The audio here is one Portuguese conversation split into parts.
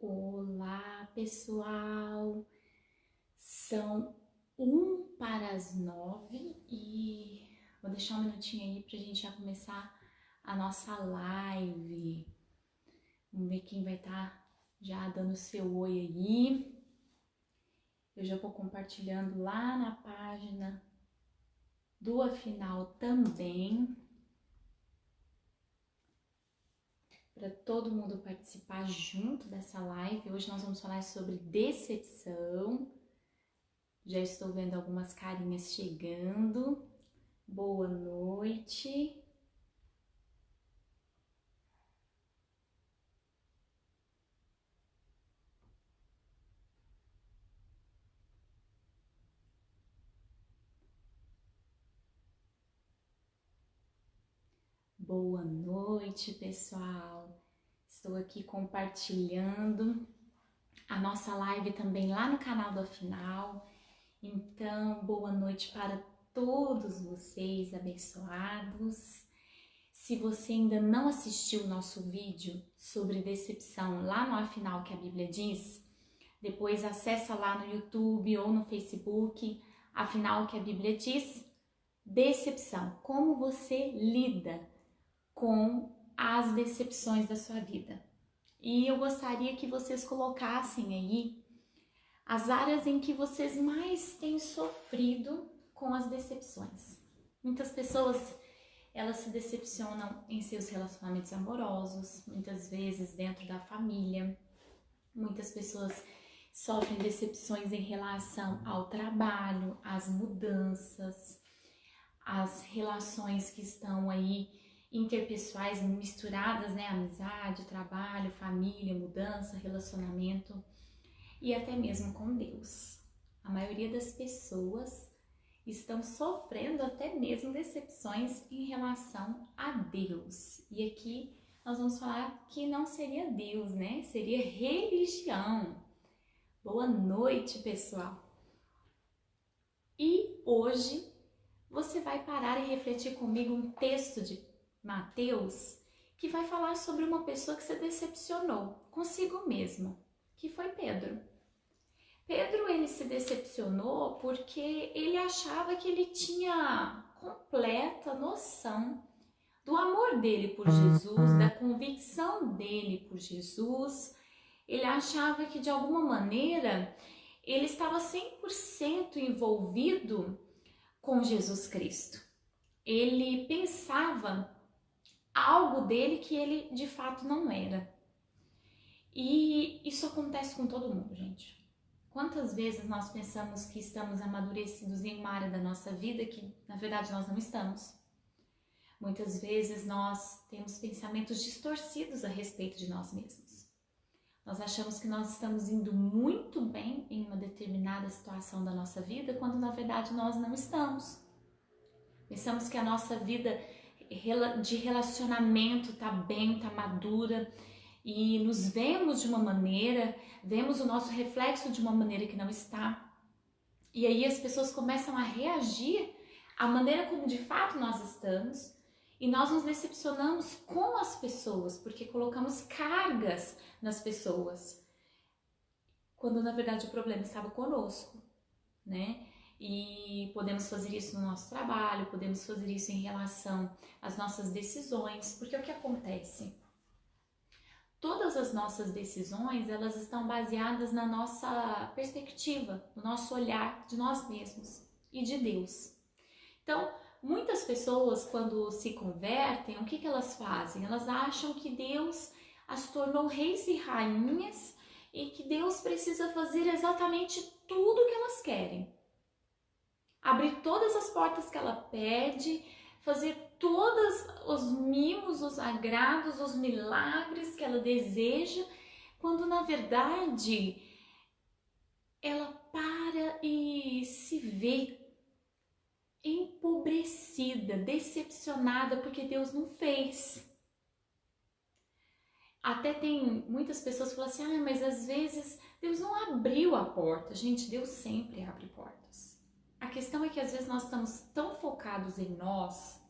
Olá, pessoal! São 8h e vou deixar um minutinho aí pra gente já começar a nossa live. Vamos ver quem vai estar já dando seu oi aí. Eu já vou compartilhando lá na página do Afinal também, para todo mundo participar junto dessa live. Hoje nós vamos falar sobre decepção. Já estou vendo algumas carinhas chegando. Boa noite. Boa noite, pessoal. Estou aqui compartilhando a nossa live também lá no canal do Afinal. Então, boa noite para todos vocês abençoados. Se você ainda não assistiu o nosso vídeo sobre decepção lá no Afinal que a Bíblia diz, depois acessa lá no YouTube ou no Facebook, Afinal que a Bíblia diz, decepção, como você lida com as decepções da sua vida. E eu gostaria que vocês colocassem aí as áreas em que vocês mais têm sofrido com as decepções. Muitas pessoas, elas se decepcionam em seus relacionamentos amorosos, muitas vezes dentro da família. Muitas pessoas sofrem decepções em relação ao trabalho, às mudanças, às relações que estão aí interpessoais misturadas, né? Amizade, trabalho, família, mudança, relacionamento e até mesmo com Deus. A maioria das pessoas estão sofrendo até mesmo decepções em relação a Deus. E aqui nós vamos falar que não seria Deus, né? Seria religião. Boa noite, pessoal! E hoje você vai parar e refletir comigo um texto de Mateus que vai falar sobre uma pessoa que se decepcionou consigo mesmo, que foi Pedro. Pedro, ele se decepcionou porque ele achava que ele tinha completa noção do amor dele por Jesus, da convicção dele por Jesus. Ele achava que de alguma maneira ele estava 100% envolvido com Jesus Cristo. Ele pensava algo dele que ele de fato não era. E isso acontece com todo mundo, gente. Quantas vezes nós pensamos que estamos amadurecidos em uma área da nossa vida que na verdade nós não estamos? Muitas vezes nós temos pensamentos distorcidos a respeito de nós mesmos. Nós achamos que nós estamos indo muito bem em uma determinada situação da nossa vida, quando na verdade nós não estamos. Pensamos que a nossa vida de relacionamento está bem, está madura, e nos vemos de uma maneira, vemos o nosso reflexo de uma maneira que não está. E aí as pessoas começam a reagir à maneira como de fato nós estamos, e nós nos decepcionamos com as pessoas, porque colocamos cargas nas pessoas, quando na verdade o problema estava conosco, né? E podemos fazer isso no nosso trabalho, podemos fazer isso em relação às nossas decisões, porque o que acontece? Todas as nossas decisões, elas estão baseadas na nossa perspectiva, no nosso olhar de nós mesmos e de Deus. Então, muitas pessoas, quando se convertem, o que elas fazem? Elas acham que Deus as tornou reis e rainhas e que Deus precisa fazer exatamente tudo o que elas querem. Abrir todas as portas que ela pede, fazer todos os mimos, os agrados, os milagres que ela deseja, quando na verdade ela para e se vê empobrecida, decepcionada porque Deus não fez. Até tem muitas pessoas que falam assim, mas às vezes Deus não abriu a porta. Gente, Deus sempre abre portas. A questão é que às vezes nós estamos tão focados em nós,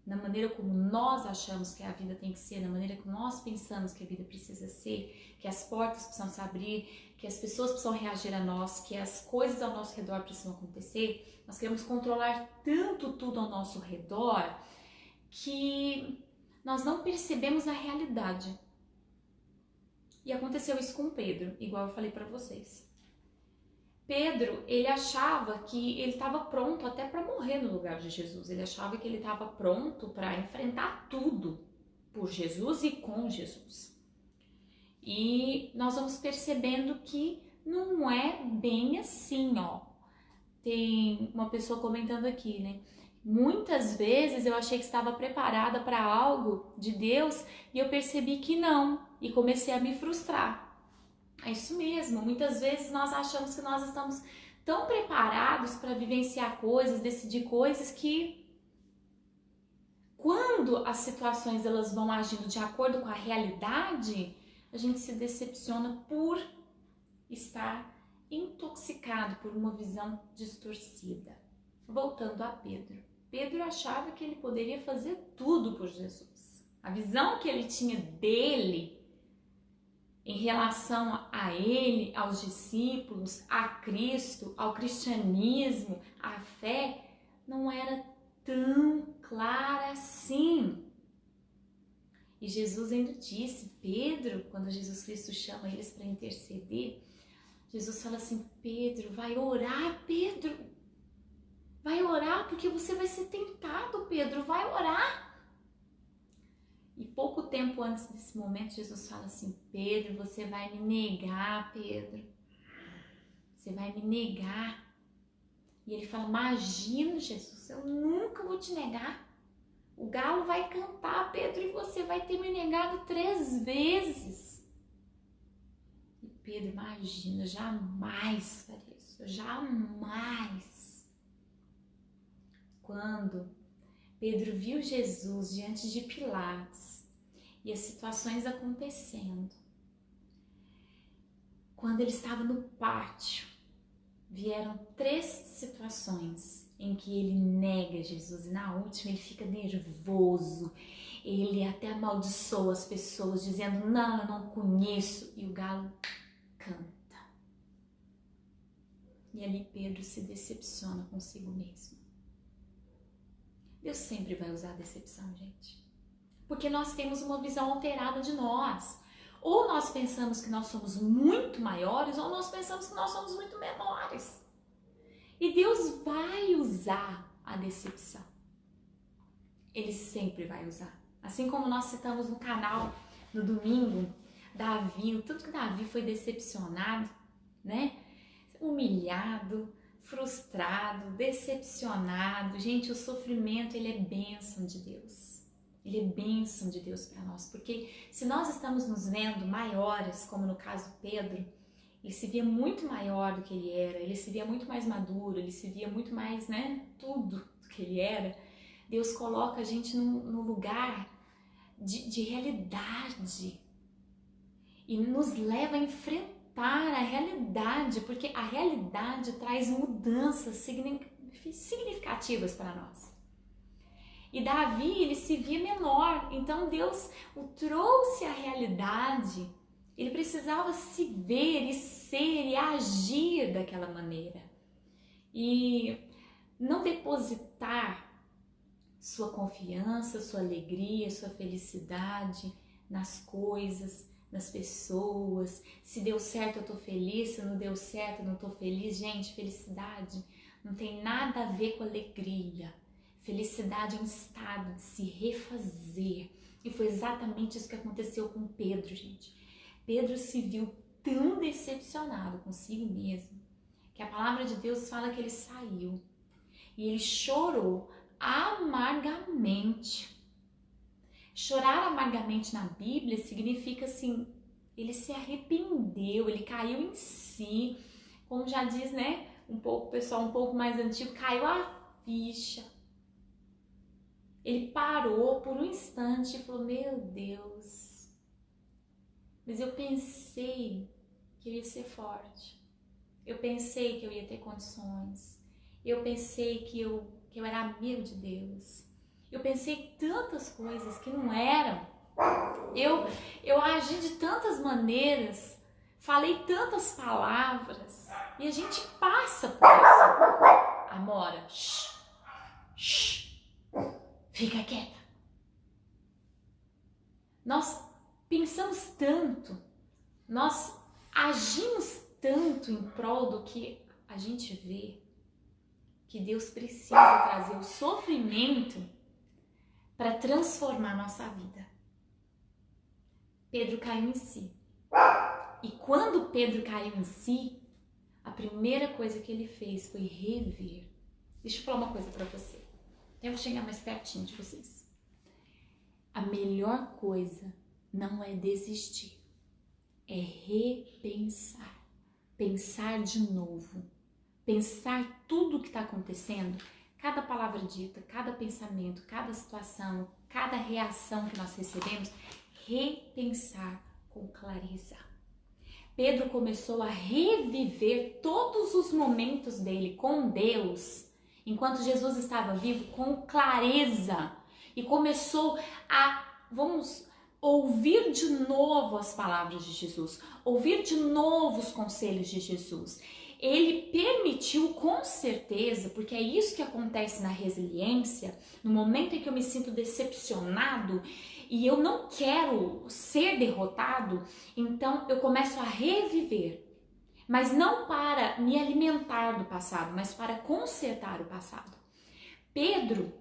na maneira como nós achamos que a vida tem que ser, na maneira que nós pensamos que a vida precisa ser, que as portas precisam se abrir, que as pessoas precisam reagir a nós, que as coisas ao nosso redor precisam acontecer, nós queremos controlar tanto tudo ao nosso redor que nós não percebemos a realidade. E aconteceu isso com Pedro, igual eu falei para vocês. Pedro, ele achava que ele estava pronto até para morrer no lugar de Jesus. Ele achava que ele estava pronto para enfrentar tudo por Jesus e com Jesus. E nós vamos percebendo que não é bem assim, ó. Tem uma pessoa comentando aqui, né? Muitas vezes eu achei que estava preparada para algo de Deus e eu percebi que não, e comecei a me frustrar. É isso mesmo, muitas vezes nós achamos que nós estamos tão preparados para vivenciar coisas, decidir coisas, que quando as situações elas vão agindo de acordo com a realidade, a gente se decepciona por estar intoxicado por uma visão distorcida. Voltando a Pedro. Pedro achava que ele poderia fazer tudo por Jesus. A visão que ele tinha dele em relação a ele, aos discípulos, a Cristo, ao cristianismo, à fé, não era tão clara assim. E Jesus ainda disse, Pedro, quando Jesus Cristo chama eles para interceder, Jesus fala assim, Pedro, vai orar, Pedro. Vai orar porque você vai ser tentado, Pedro, vai orar. E pouco tempo antes desse momento, Jesus fala assim, Pedro, você vai me negar, Pedro. Você vai me negar. E ele fala, imagina, Jesus, eu nunca vou te negar. O galo vai cantar, Pedro, e você vai ter me negado 3 vezes. E Pedro, imagina, jamais faria isso, jamais. Quando Pedro viu Jesus diante de Pilatos e as situações acontecendo, quando ele estava no pátio, vieram 3 situações em que ele nega Jesus e na última ele fica nervoso, ele até amaldiçoa as pessoas dizendo, não, eu não conheço, e o galo canta. E ali Pedro se decepciona consigo mesmo. Deus sempre vai usar a decepção, gente. Porque nós temos uma visão alterada de nós. Ou nós pensamos que nós somos muito maiores, ou nós pensamos que nós somos muito menores. E Deus vai usar a decepção. Ele sempre vai usar. Assim como nós citamos no canal, no domingo, Davi, o tanto que Davi foi decepcionado, né? Humilhado, frustrado, decepcionado. Gente, o sofrimento, ele é bênção de Deus. Ele é bênção de Deus para nós, porque se nós estamos nos vendo maiores, como no caso Pedro, ele se via muito maior do que ele era, ele se via muito mais maduro, ele se via muito mais, né, tudo do que ele era. Deus coloca a gente no lugar de realidade e nos leva a enfrentar a realidade, porque a realidade traz mudanças significativas para nós. E Davi, ele se via menor, então Deus o trouxe à realidade. Ele precisava se ver e ser e agir daquela maneira. E não depositar sua confiança, sua alegria, sua felicidade nas coisas, nas pessoas. Se deu certo, eu tô feliz. Se não deu certo, eu não tô feliz. Gente, felicidade não tem nada a ver com alegria. Felicidade é um estado de se refazer. E foi exatamente isso que aconteceu com Pedro, gente. Pedro se viu tão decepcionado consigo mesmo, que a palavra de Deus fala que ele saiu e ele chorou amargamente. Chorar amargamente na Bíblia significa assim, ele se arrependeu, ele caiu em si, como já diz, né, o pessoal um pouco mais antigo, caiu a ficha. Ele parou por um instante e falou, meu Deus, mas eu pensei que eu ia ser forte, eu pensei que eu ia ter condições, eu pensei que eu era amigo de Deus, Eu pensei tantas coisas que não eram. Eu agi de tantas maneiras, falei tantas palavras e a gente passa por isso. Amora, shh, fica quieta. Nós pensamos tanto, nós agimos tanto em prol do que a gente vê, que Deus precisa trazer o sofrimento para transformar a nossa vida. Pedro caiu em si. E quando Pedro caiu em si, a primeira coisa que ele fez foi rever. Deixa eu falar uma coisa para você. Eu vou chegar mais pertinho de vocês. A melhor coisa não é desistir, é repensar. Pensar de novo. Pensar tudo o que está acontecendo, cada palavra dita, cada pensamento, cada situação, cada reação que nós recebemos, repensar com clareza. Pedro começou a reviver todos os momentos dele com Deus, enquanto Jesus estava vivo, com clareza. E começou a, ouvir de novo as palavras de Jesus, ouvir de novo os conselhos de Jesus. Ele permitiu com certeza, porque é isso que acontece na resiliência, no momento em que eu me sinto decepcionado e eu não quero ser derrotado, então eu começo a reviver, mas não para me alimentar do passado, mas para consertar o passado. Pedro,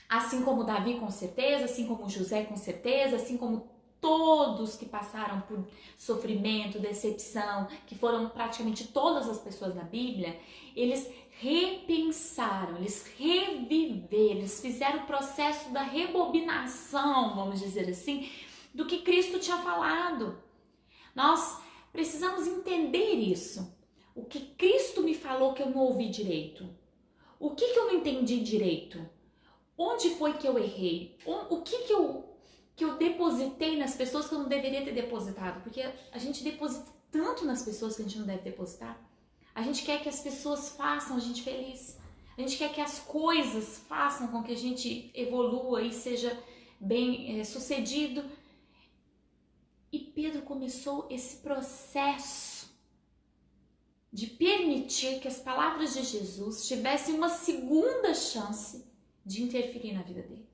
assim como Davi com certeza, assim como José com certeza, assim como todos que passaram por sofrimento, decepção, que foram praticamente todas as pessoas da Bíblia, eles repensaram, eles reviveram, eles fizeram o processo da rebobinação, vamos dizer assim, do que Cristo tinha falado. Nós precisamos entender isso. O que Cristo me falou que eu não ouvi direito? O que eu não entendi direito? Onde foi que eu errei? O que eu depositei nas pessoas que eu não deveria ter depositado? Porque a gente deposita tanto nas pessoas que a gente não deve depositar. A gente quer que as pessoas façam a gente feliz. A gente quer que as coisas façam com que a gente evolua e seja bem sucedido. E Pedro começou esse processo de permitir que as palavras de Jesus tivessem uma segunda chance de interferir na vida dele.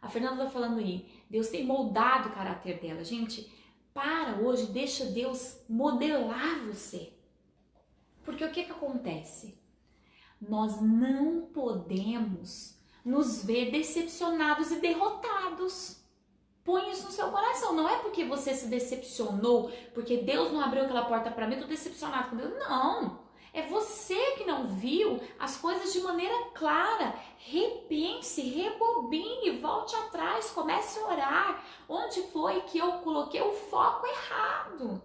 A Fernanda tá falando aí, Deus tem moldado o caráter dela. Gente, para hoje, deixa Deus modelar você. Porque o que acontece? Nós não podemos nos ver decepcionados e derrotados. Põe isso no seu coração. Não é porque você se decepcionou, porque Deus não abriu aquela porta para mim, eu tô decepcionado com Deus. Não. É você que não viu as coisas de maneira clara. Repense, rebobine, volte atrás, comece a orar. Onde foi que eu coloquei o foco errado?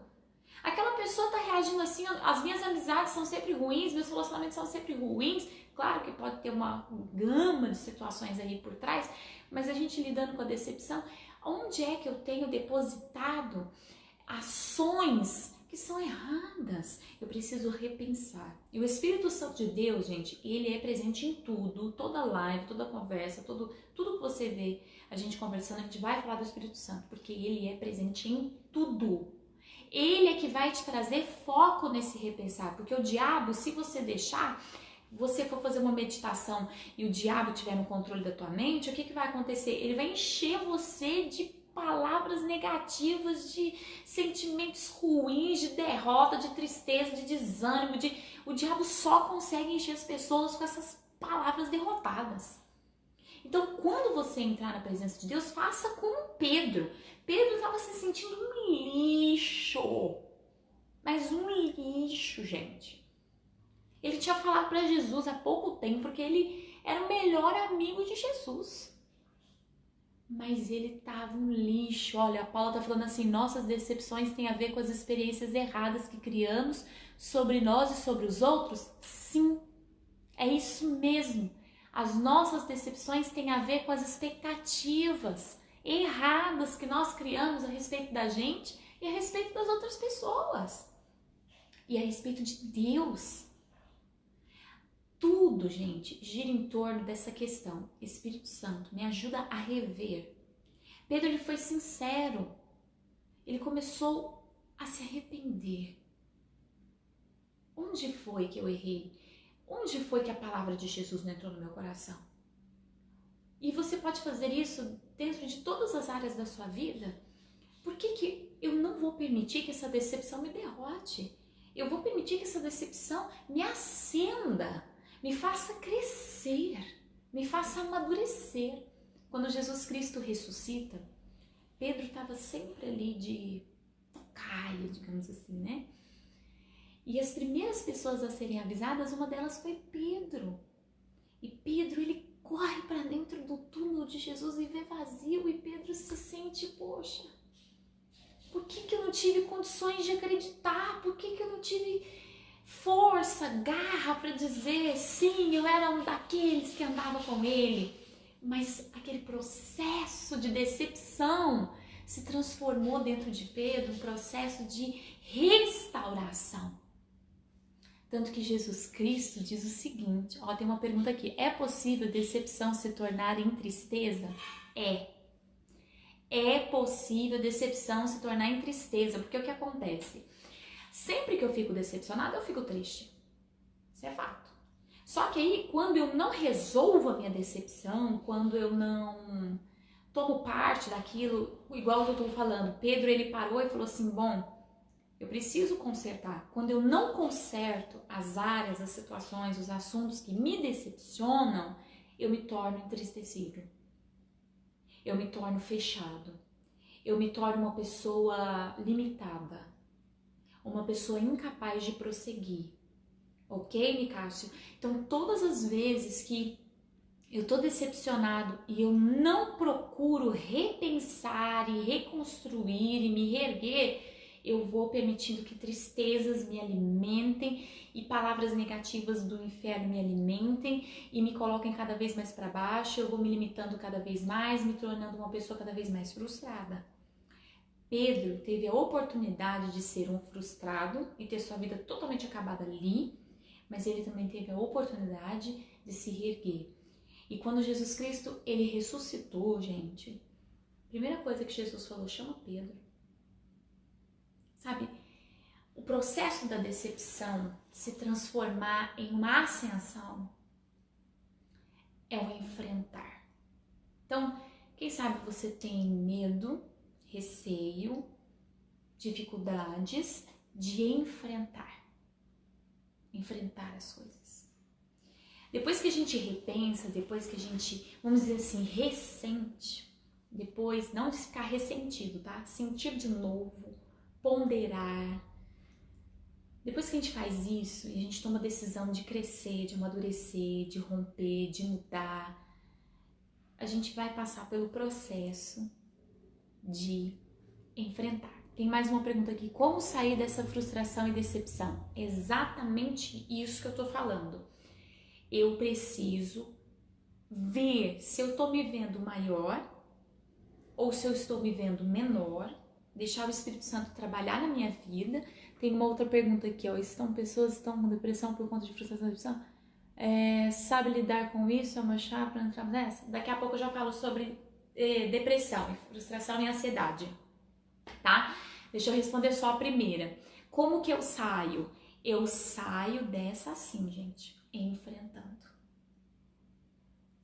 Aquela pessoa está reagindo assim, as minhas amizades são sempre ruins, meus relacionamentos são sempre ruins. Claro que pode ter uma gama de situações aí por trás, mas a gente lidando com a decepção, onde é que eu tenho depositado ações que são erradas? Eu preciso repensar. E o Espírito Santo de Deus, gente, ele é presente em tudo, toda live, toda conversa, tudo que você vê a gente conversando, a gente vai falar do Espírito Santo, porque ele é presente em tudo. Ele é que vai te trazer foco nesse repensar, porque o diabo, se você deixar, você for fazer uma meditação e o diabo estiver no controle da tua mente, o que vai acontecer? Ele vai encher você de palavras negativas, de sentimentos ruins, de derrota, de tristeza, de desânimo. O diabo só consegue encher as pessoas com essas palavras derrotadas. Então, quando você entrar na presença de Deus, faça como Pedro. Pedro estava se sentindo um lixo. Mas um lixo, gente. Ele tinha falado para Jesus há pouco tempo, porque ele era o melhor amigo de Jesus. Mas ele estava um lixo. Olha, a Paula está falando assim, nossas decepções têm a ver com as experiências erradas que criamos sobre nós e sobre os outros? Sim, é isso mesmo. As nossas decepções têm a ver com as expectativas erradas que nós criamos a respeito da gente e a respeito das outras pessoas. E a respeito de Deus. Tudo, gente, gira em torno dessa questão. Espírito Santo, me ajuda a rever. Pedro, ele foi sincero. Ele começou a se arrepender. Onde foi que eu errei? Onde foi que a palavra de Jesus não entrou no meu coração? E você pode fazer isso dentro de todas as áreas da sua vida. Por que eu não vou permitir que essa decepção me derrote? Eu vou permitir que essa decepção me acenda, me faça crescer, me faça amadurecer. Quando Jesus Cristo ressuscita, Pedro estava sempre ali de tocaia, digamos assim, né? E as primeiras pessoas a serem avisadas, uma delas foi Pedro. E Pedro, ele corre para dentro do túmulo de Jesus e vê vazio. E Pedro se sente, poxa, por que eu não tive condições de acreditar? Por que eu não tive força, garra para dizer, sim, eu era um daqueles que andava com ele? Mas aquele processo de decepção se transformou dentro de Pedro um processo de restauração. Tanto que Jesus Cristo diz o seguinte, ó, tem uma pergunta aqui, é possível decepção se tornar em tristeza? É possível decepção se tornar em tristeza, porque o que acontece? Sempre que eu fico decepcionada, eu fico triste. Isso é fato. Só que aí, quando eu não resolvo a minha decepção, quando eu não tomo parte daquilo, igual eu estou falando, Pedro, ele parou e falou assim, bom, eu preciso consertar. Quando eu não conserto as áreas, as situações, os assuntos que me decepcionam, eu me torno entristecido. Eu me torno fechado. Eu me torno uma pessoa limitada. Uma pessoa incapaz de prosseguir. Ok, Nicásio? Então, todas as vezes que eu tô decepcionado e eu não procuro repensar e reconstruir e me reerguer, eu vou permitindo que tristezas me alimentem e palavras negativas do inferno me alimentem e me coloquem cada vez mais para baixo, eu vou me limitando cada vez mais, me tornando uma pessoa cada vez mais frustrada. Pedro teve a oportunidade de ser um frustrado e ter sua vida totalmente acabada ali, mas ele também teve a oportunidade de se reerguer. E quando Jesus Cristo, ele ressuscitou, gente, a primeira coisa que Jesus falou, chama Pedro. Sabe, o processo da decepção se transformar em uma ascensão é o enfrentar. Então, quem sabe você tem medo, receio, dificuldades de enfrentar as coisas. Depois que a gente repensa, depois que a gente, vamos dizer assim, ressente, depois, não de ficar ressentido, tá? Sentir de novo, ponderar. Depois que a gente faz isso e a gente toma a decisão de crescer, de amadurecer, de romper, de mudar, a gente vai passar pelo processo de enfrentar. Tem mais uma pergunta aqui, como sair dessa frustração e decepção? Exatamente isso que eu tô falando. Eu preciso ver se eu tô me vendo maior ou se eu estou me vendo menor, deixar o Espírito Santo trabalhar na minha vida. Tem uma outra pergunta aqui, ó, pessoas estão com depressão por conta de frustração e decepção? Sabe lidar com isso? É uma chave para entrar nessa? Daqui a pouco eu já falo sobre depressão, frustração e ansiedade, tá? Deixa eu responder só a primeira. Como que eu saio? Eu saio dessa assim, gente, enfrentando.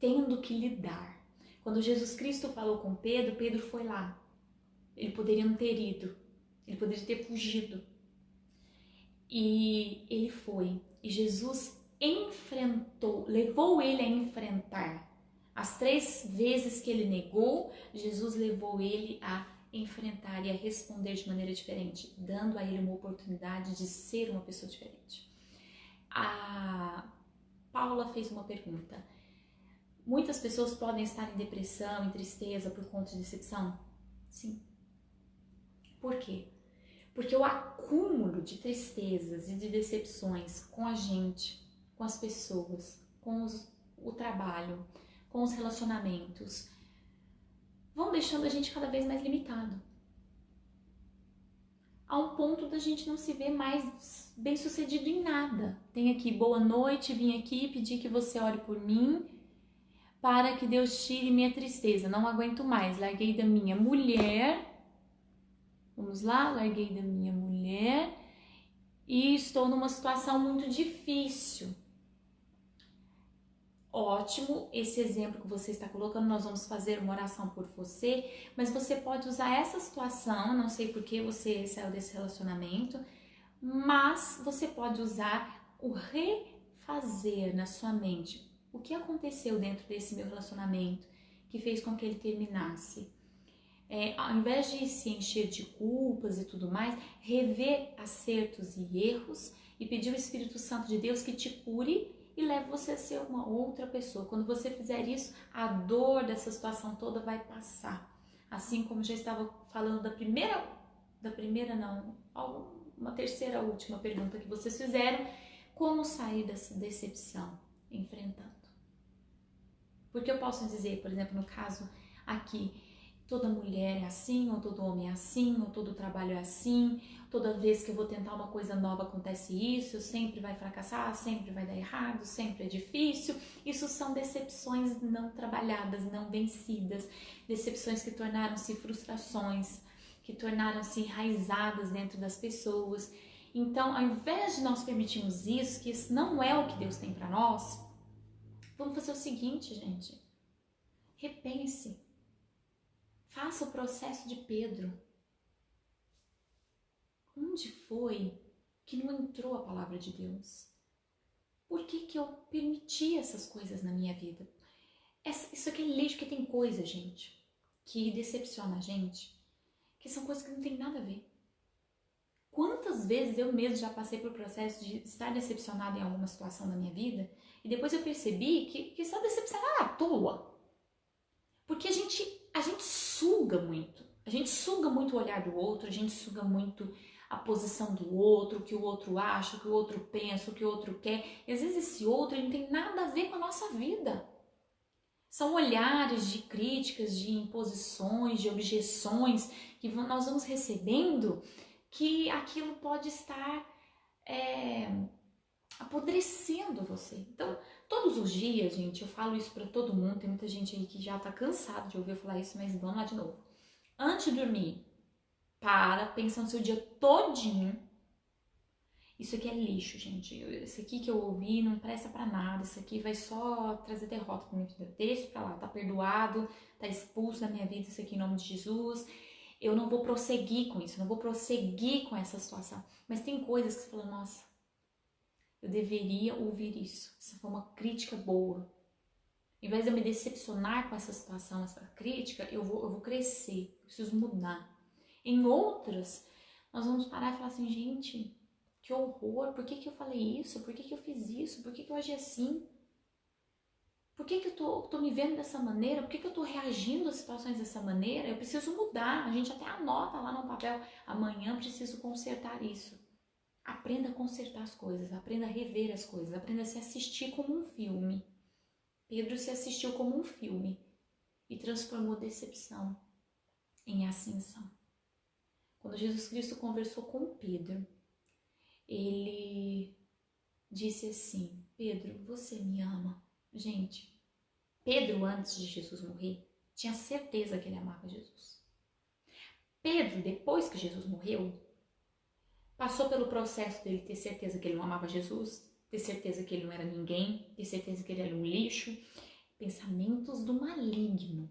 Tendo que lidar. Quando Jesus Cristo falou com Pedro, Pedro foi lá. Ele poderia não ter ido. Ele poderia ter fugido. E ele foi. E Jesus enfrentou, levou ele a enfrentar. As 3 vezes que ele negou, Jesus levou ele a enfrentar e a responder de maneira diferente, dando a ele uma oportunidade de ser uma pessoa diferente. A Paula fez uma pergunta. Muitas pessoas podem estar em depressão, em tristeza por conta de decepção? Sim. Por quê? Porque o acúmulo de tristezas e de decepções com a gente, com as pessoas, com o trabalho, com os relacionamentos, vão deixando a gente cada vez mais limitado. a um ponto da gente não se ver mais bem sucedido em nada. Tem aqui, boa noite, vim aqui pedir que você ore por mim, para que Deus tire minha tristeza. Não aguento mais, larguei da minha mulher. Vamos lá, larguei da minha mulher e estou numa situação muito difícil. Ótimo, esse exemplo que você está colocando, nós vamos fazer uma oração por você, mas você pode usar essa situação, não sei por que você saiu desse relacionamento, mas você pode usar o refazer na sua mente. O que aconteceu dentro desse meu relacionamento que fez com que ele terminasse? Ao invés de se encher de culpas e tudo mais, rever acertos e erros e pedir ao Espírito Santo de Deus que te cure e leve você a ser uma outra pessoa. Quando você fizer isso, a dor dessa situação toda vai passar. Assim como já estava falando uma terceira última pergunta que vocês fizeram, como sair dessa decepção? Enfrentando. Porque eu posso dizer, por exemplo, no caso aqui, toda mulher é assim, ou todo homem é assim, ou todo trabalho é assim, toda vez que eu vou tentar uma coisa nova acontece isso, sempre vai fracassar, sempre vai dar errado, sempre é difícil. Isso são decepções não trabalhadas, não vencidas, decepções que tornaram-se frustrações, que tornaram-se enraizadas dentro das pessoas. Então, ao invés de nós permitirmos isso, que isso não é o que Deus tem para nós, vamos fazer o seguinte, gente, repense. Faça o processo de Pedro. Onde foi que não entrou a palavra de Deus? Por que eu permiti essas coisas na minha vida? Isso aqui é lixo, que tem coisa, gente, que decepciona a gente, que são coisas que não tem nada a ver. Quantas vezes eu mesmo já passei por processo de estar decepcionada em alguma situação da minha vida e depois eu percebi que estava decepcionada à toa. Porque a gente suga muito. A gente suga muito o olhar do outro, a gente suga muito a posição do outro, o que o outro acha, o que o outro pensa, o que o outro quer. E às vezes esse outro ele não tem nada a ver com a nossa vida. São olhares de críticas, de imposições, de objeções que nós vamos recebendo, que aquilo pode estar apodrecendo você. Então, todos os dias, gente, eu falo isso pra todo mundo, tem muita gente aí que já tá cansado de ouvir eu falar isso, mas vamos lá de novo. Antes de dormir, pensa no seu dia todinho. Isso aqui é lixo, gente. Isso aqui que eu ouvi não presta pra nada, isso aqui vai só trazer derrota pra minha vida. Deixa pra lá, tá perdoado, tá expulso da minha vida isso aqui em nome de Jesus. Eu não vou prosseguir com isso, não vou prosseguir com essa situação. Mas tem coisas que você fala, nossa, eu deveria ouvir isso. Isso foi uma crítica boa. Em vez de eu me decepcionar com essa situação, essa crítica, eu vou crescer, eu preciso mudar. Em outras, nós vamos parar e falar assim, gente, que horror, por que eu falei isso? Por que eu fiz isso? Por que eu agi assim? Por que eu tô me vendo dessa maneira? Por que eu tô reagindo a situações dessa maneira? Eu preciso mudar. A gente até anota lá no papel, amanhã preciso consertar isso. Aprenda a consertar as coisas, aprenda a rever as coisas, aprenda a se assistir como um filme. Pedro se assistiu como um filme e transformou decepção em ascensão. Quando Jesus Cristo conversou com Pedro, ele disse assim, Pedro, você me ama? Gente, Pedro, antes de Jesus morrer, tinha certeza que ele amava Jesus. Pedro, depois que Jesus morreu, passou pelo processo dele ter certeza que ele não amava Jesus, ter certeza que ele não era ninguém, ter certeza que ele era um lixo, pensamentos do maligno,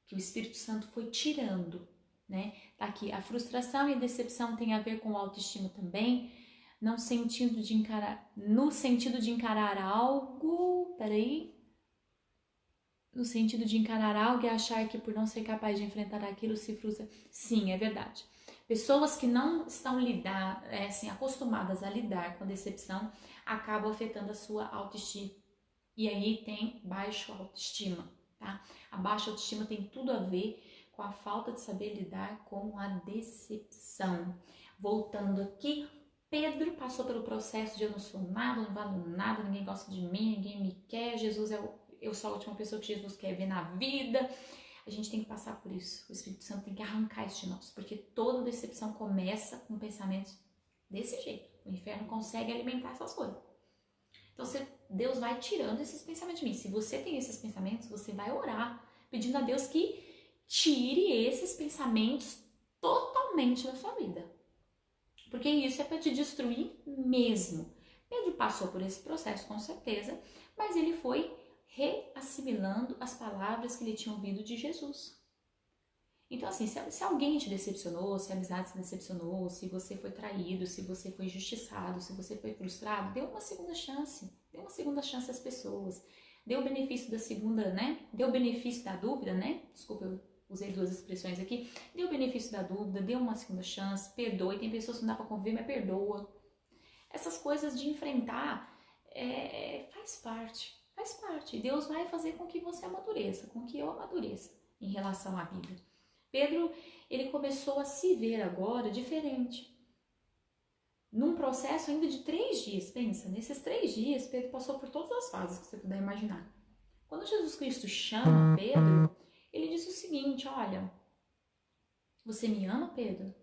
que o Espírito Santo foi tirando, né? Tá aqui, a frustração e a decepção tem a ver com autoestima também, no sentido de encarar algo, no sentido de encarar algo e achar que por não ser capaz de enfrentar aquilo se frustra. Sim, é verdade. Pessoas que não estão acostumadas a lidar com a decepção acabam afetando a sua autoestima. E aí tem baixa autoestima, tá? A baixa autoestima tem tudo a ver com a falta de saber lidar com a decepção. Voltando aqui, Pedro passou pelo processo de eu não sou nada, não valo nada, ninguém gosta de mim, ninguém me quer, eu sou a última pessoa que Jesus quer ver na vida. A gente tem que passar por isso. O Espírito Santo tem que arrancar isso de nós, porque toda decepção começa com pensamentos desse jeito. O inferno consegue alimentar essas coisas. Então Deus vai tirando esses pensamentos de mim. Se você tem esses pensamentos, você vai orar, pedindo a Deus que tire esses pensamentos totalmente da sua vida. Porque isso é para te destruir mesmo. Pedro passou por esse processo com certeza, mas ele foi reassimilando as palavras que ele tinha ouvido de Jesus. Então assim, se alguém te decepcionou, se a amizade se decepcionou, se você foi traído, se você foi injustiçado, se você foi frustrado, dê uma segunda chance. Dê uma segunda chance às pessoas. Dê o benefício da segunda, né? Dê o benefício da dúvida, né? Desculpa, eu usei duas expressões aqui. Dê o benefício da dúvida, dê uma segunda chance, perdoe. Tem pessoas que não dá pra conviver, mas perdoa. Essas coisas de enfrentar faz parte. Faz parte. Deus vai fazer com que você amadureça, com que eu amadureça em relação à vida. Pedro, ele começou a se ver agora diferente. Num processo ainda de 3 dias, pensa, nesses 3 dias, Pedro passou por todas as fases que você puder imaginar. Quando Jesus Cristo chama Pedro, ele diz o seguinte, olha, você me ama, Pedro?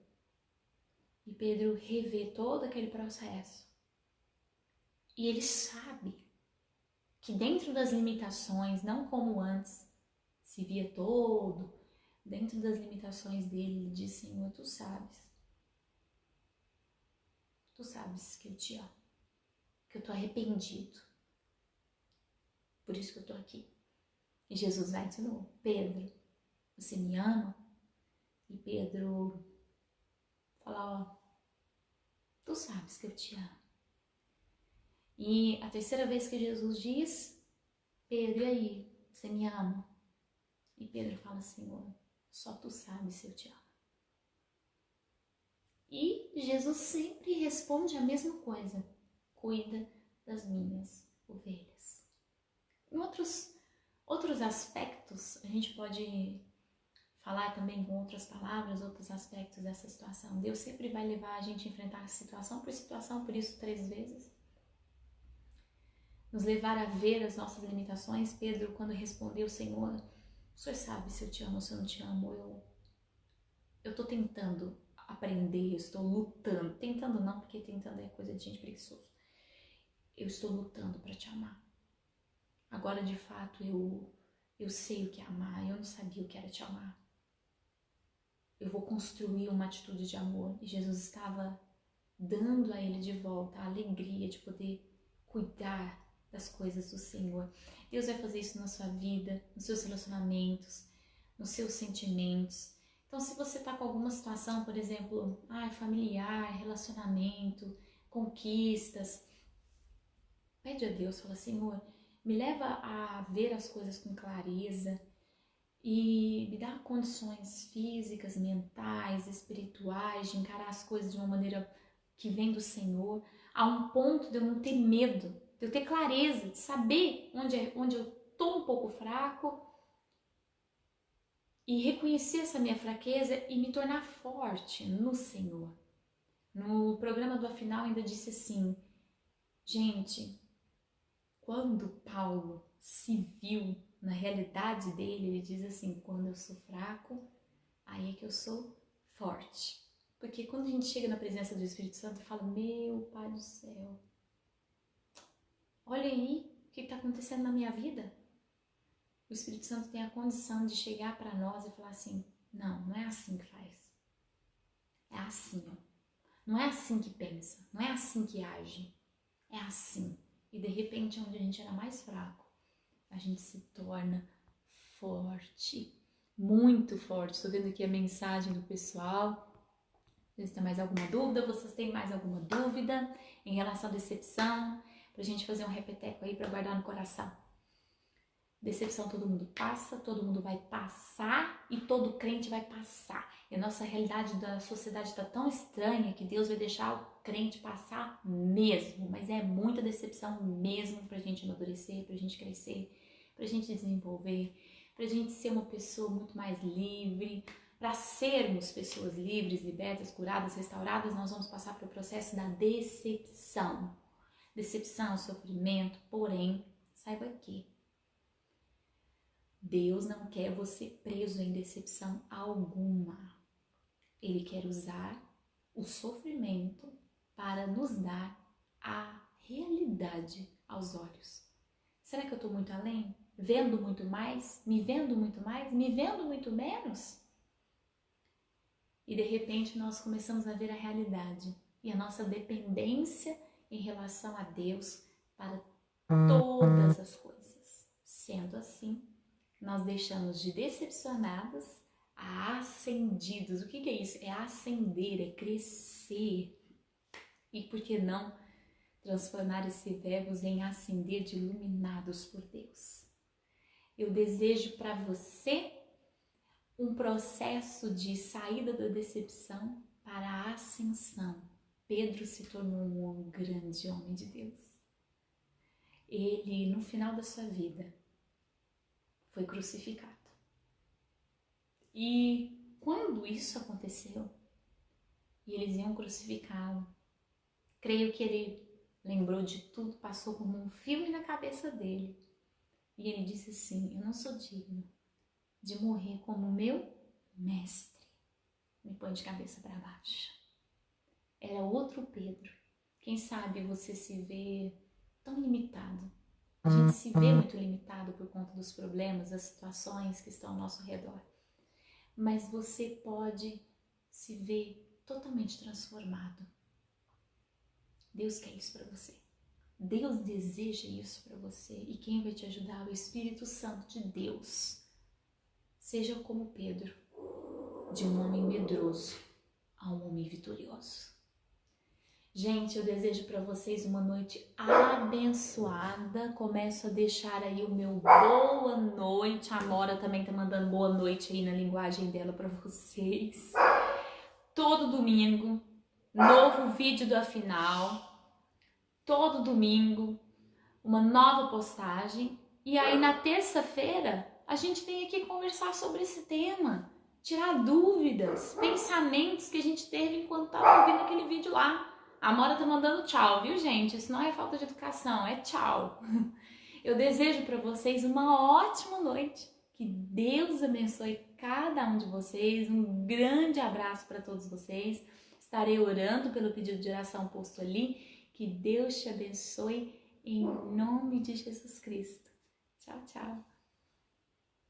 E Pedro revê todo aquele processo. E ele sabe que dentro das limitações, não como antes, se via todo, dentro das limitações dele, ele diz, Senhor, tu sabes que eu te amo, que eu tô arrependido, por isso que eu tô aqui. E Jesus vai de novo, Pedro, você me ama? E Pedro fala, ó, tu sabes que eu te amo. E a terceira vez que Jesus diz, Pedro, e aí, você me ama? E Pedro fala, Senhor, só tu sabes se eu te amo. E Jesus sempre responde a mesma coisa, cuida das minhas ovelhas. Em outros aspectos, a gente pode falar também com outras palavras, outros aspectos dessa situação. Deus sempre vai levar a gente a enfrentar situação, por isso 3 vezes. Nos levar a ver as nossas limitações. Pedro, quando respondeu, Senhor, o Senhor sabe se eu te amo ou se eu não te amo. Eu tô tentando aprender, eu estou lutando. Tentando não, porque tentando é coisa de gente preguiçosa. Eu estou lutando para te amar. Agora, de fato, eu sei o que é amar. Eu não sabia o que era te amar. Eu vou construir uma atitude de amor. E Jesus estava dando a ele de volta a alegria de poder cuidar das coisas do Senhor. Deus vai fazer isso na sua vida, nos seus relacionamentos, nos seus sentimentos. Então, se você está com alguma situação, por exemplo, familiar, relacionamento, conquistas, pede a Deus, fala, Senhor, me leva a ver as coisas com clareza e me dá condições físicas, mentais, espirituais, de encarar as coisas de uma maneira que vem do Senhor, a um ponto de eu não ter medo, de eu ter clareza, de saber onde eu estou um pouco fraco e reconhecer essa minha fraqueza e me tornar forte no Senhor. No programa do Afinal ainda disse assim, gente, quando Paulo se viu na realidade dele, ele diz assim, quando eu sou fraco, aí é que eu sou forte. Porque quando a gente chega na presença do Espírito Santo e fala, meu Pai do céu, olha aí o que está acontecendo na minha vida. O Espírito Santo tem a condição de chegar para nós e falar assim, não é assim que faz. É assim, ó. Não é assim que pensa, não é assim que age. É assim. E de repente, onde a gente era mais fraco, a gente se torna forte. Muito forte. Estou vendo aqui a mensagem do pessoal. Vocês têm mais alguma dúvida? Vocês têm mais alguma dúvida em relação à decepção? Pra gente fazer um repeteco aí para guardar no coração. Decepção todo mundo passa, todo mundo vai passar e todo crente vai passar. E a nossa realidade da sociedade está tão estranha que Deus vai deixar o crente passar mesmo. Mas é muita decepção mesmo pra gente amadurecer, pra gente crescer, pra gente desenvolver, pra gente ser uma pessoa muito mais livre. Para sermos pessoas livres, libertas, curadas, restauradas, nós vamos passar pelo processo da decepção. Decepção, sofrimento, porém, saiba que Deus não quer você preso em decepção alguma. Ele quer usar o sofrimento para nos dar a realidade aos olhos. Será que eu estou muito além? Vendo muito mais? Me vendo muito mais? Me vendo muito menos? E de repente nós começamos a ver a realidade e a nossa dependência em relação a Deus para todas as coisas. Sendo assim, nós deixamos de decepcionados a ascendidos. O que é isso? É ascender, é crescer. E por que não transformar esse verbo em ascender de iluminados por Deus? Eu desejo para você um processo de saída da decepção para a ascensão. Pedro se tornou um grande homem de Deus. Ele, no final da sua vida, foi crucificado. E quando isso aconteceu, e eles iam crucificá-lo, creio que ele lembrou de tudo, passou como um filme na cabeça dele. E ele disse assim: eu não sou digno de morrer como meu mestre. Me põe de cabeça para baixo. Era outro Pedro. Quem sabe você se vê tão limitado. A gente se vê muito limitado por conta dos problemas, das situações que estão ao nosso redor. Mas você pode se ver totalmente transformado. Deus quer isso para você. Deus deseja isso para você. E quem vai te ajudar? O Espírito Santo de Deus. Seja como Pedro, de um homem medroso a um homem vitorioso. Gente, eu desejo para vocês uma noite abençoada. Começo a deixar aí o meu boa noite. A Amora também tá mandando boa noite aí na linguagem dela para vocês. Todo domingo, novo vídeo do Afinal. Todo domingo, uma nova postagem. E aí na terça-feira, a gente vem aqui conversar sobre esse tema. Tirar dúvidas, pensamentos que a gente teve enquanto estava ouvindo aquele vídeo lá. A Amora tá mandando tchau, viu, gente? Isso não é falta de educação, é tchau. Eu desejo para vocês uma ótima noite. Que Deus abençoe cada um de vocês. Um grande abraço para todos vocês. Estarei orando pelo pedido de oração posto ali. Que Deus te abençoe em nome de Jesus Cristo. Tchau, tchau.